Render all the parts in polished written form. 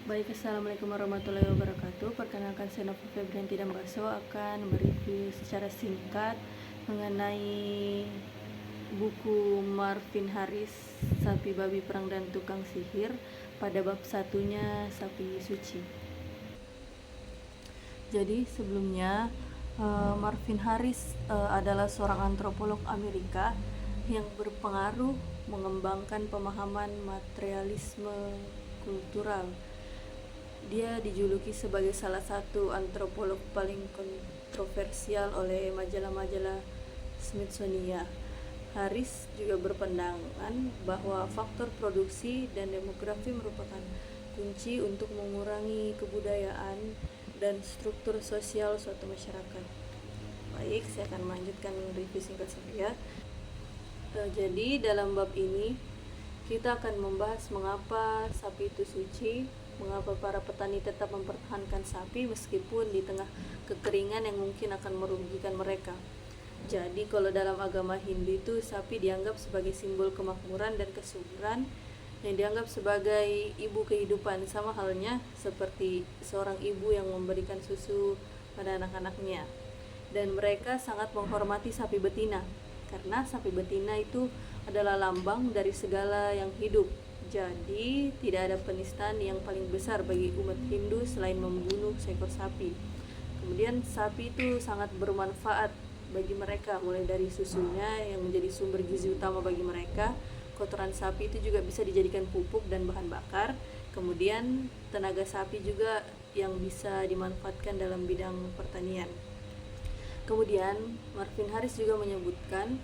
Baik, assalamualaikum warahmatullahi wabarakatuh. Perkenalkan, saya Nova Febrianti Dambaso akan mereview secara singkat mengenai buku Marvin Harris, Sapi Babi Perang dan Tukang Sihir, pada bab satunya Sapi Suci. Jadi sebelumnya, Marvin Harris adalah seorang antropolog Amerika yang berpengaruh mengembangkan pemahaman materialisme kultural. Dia dijuluki sebagai salah satu antropolog paling kontroversial oleh majalah-majalah Smithsonian. Harris juga berpandangan bahwa faktor produksi dan demografi merupakan kunci untuk mengurangi kebudayaan dan struktur sosial suatu masyarakat. Baik, saya akan melanjutkan review singkat saya. Jadi dalam bab ini kita akan membahas mengapa sapi itu suci, mengapa para petani tetap mempertahankan sapi meskipun di tengah kekeringan yang mungkin akan merugikan mereka. Jadi kalau dalam agama Hindu itu sapi dianggap sebagai simbol kemakmuran dan kesuburan, yang dianggap sebagai ibu kehidupan, sama halnya seperti seorang ibu yang memberikan susu pada anak-anaknya. Dan mereka sangat menghormati sapi betina karena sapi betina itu adalah lambang dari segala yang hidup. Jadi tidak ada penistaan yang paling besar bagi umat Hindu selain membunuh seekor sapi. Kemudian sapi itu sangat bermanfaat bagi mereka, mulai dari susunya yang menjadi sumber gizi utama bagi mereka. Kotoran sapi itu juga bisa dijadikan pupuk dan bahan bakar. Kemudian tenaga sapi juga yang bisa dimanfaatkan dalam bidang pertanian. Kemudian Marvin Harris juga menyebutkan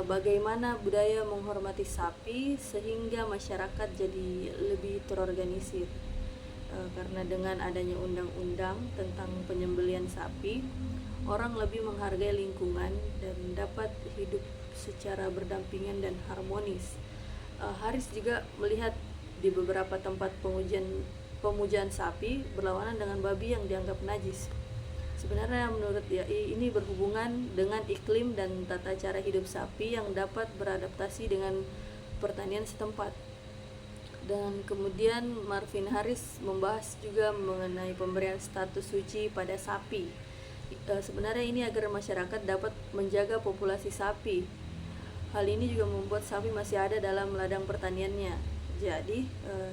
bagaimana budaya menghormati sapi sehingga masyarakat jadi lebih terorganisir. Karena dengan adanya undang-undang tentang penyembelihan sapi, orang lebih menghargai lingkungan dan dapat hidup secara berdampingan dan harmonis. Harris juga melihat di beberapa tempat pemujaan sapi berlawanan dengan babi yang dianggap najis. Sebenarnya menurut dia ini berhubungan dengan iklim dan tata cara hidup sapi yang dapat beradaptasi dengan pertanian setempat. Dan kemudian Marvin Harris membahas juga mengenai pemberian status suci pada sapi. Sebenarnya ini agar masyarakat dapat menjaga populasi sapi. Hal ini juga membuat sapi masih ada dalam ladang pertaniannya. Jadi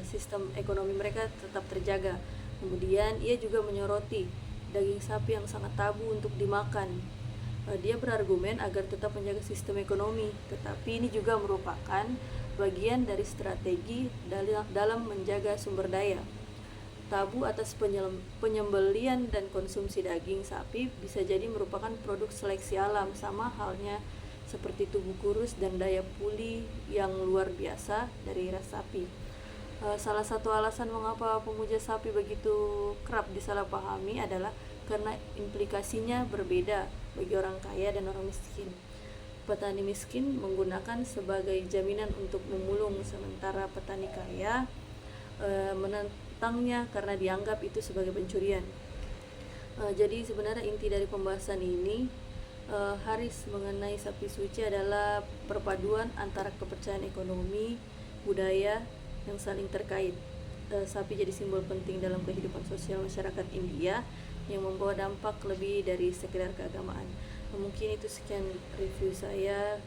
sistem ekonomi mereka tetap terjaga. Kemudian ia juga menyoroti daging sapi yang sangat tabu untuk dimakan. Dia berargumen agar tetap menjaga sistem ekonomi, tetapi ini juga merupakan bagian dari strategi dalam menjaga sumber daya. Tabu atas penyembelian dan konsumsi daging sapi bisa jadi merupakan produk seleksi alam, sama halnya seperti tubuh kurus dan daya pulih yang luar biasa dari ras sapi. Salah satu alasan mengapa pemuja sapi begitu kerap disalahpahami adalah karena implikasinya berbeda bagi orang kaya dan orang miskin. Petani miskin menggunakan sebagai jaminan untuk memulung, sementara petani kaya menentangnya karena dianggap itu sebagai pencurian. Jadi sebenarnya inti dari pembahasan ini, Harris mengenai sapi suci adalah perpaduan antara kepercayaan ekonomi, budaya yang saling terkait. Sapi jadi simbol penting dalam kehidupan sosial masyarakat India yang membawa dampak lebih dari sekedar keagamaan. Mungkin itu sekian review saya.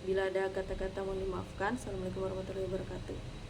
Bila ada kata-kata mohon dimaafkan. Assalamualaikum warahmatullahi wabarakatuh.